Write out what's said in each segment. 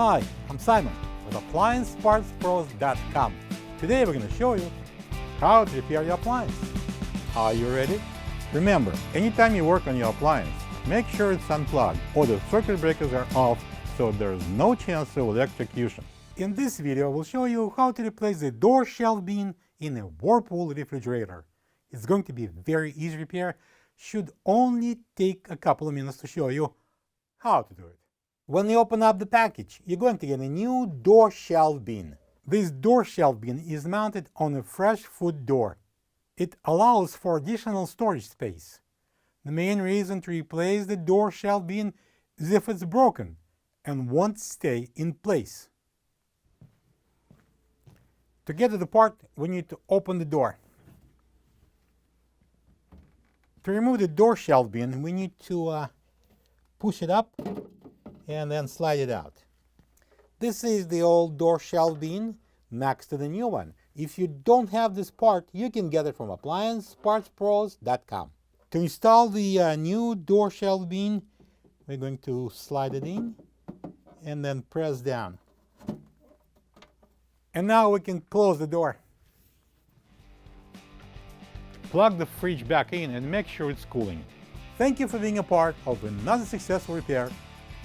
Hi, I'm Simon with AppliancePartsPros.com. Today we're going to show you how to repair your appliance. Are you ready? Remember, anytime you work on your appliance, make sure it's unplugged or the circuit breakers are off so there's no chance of electrocution. In this video, we'll show you how to replace the door shelf bean in a Whirlpool refrigerator. It's going to be a very easy repair. Should only take a couple of minutes to show you how to do it. When you open up the package, you're going to get a new door shelf bin. This door shelf bin is mounted on a fresh food door. It allows for additional storage space. The main reason to replace the door shelf bin is if it's broken and won't stay in place. To get to the part, we need to open the door. To remove the door shelf bin, we need to push it up and then slide it out. This is the old door shelf bin next to the new one. If you don't have this part, you can get it from AppliancePartsPros.com. To install the new door shelf bin, we're going to slide it in and then press down. And now we can close the door. Plug the fridge back in and make sure it's cooling. Thank you for being a part of another successful repair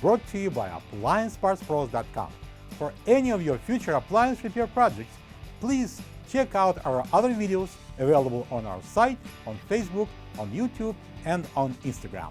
brought to you by AppliancePartsPros.com. For any of your future appliance repair projects, please check out our other videos available on our site, on Facebook, on YouTube, and on Instagram.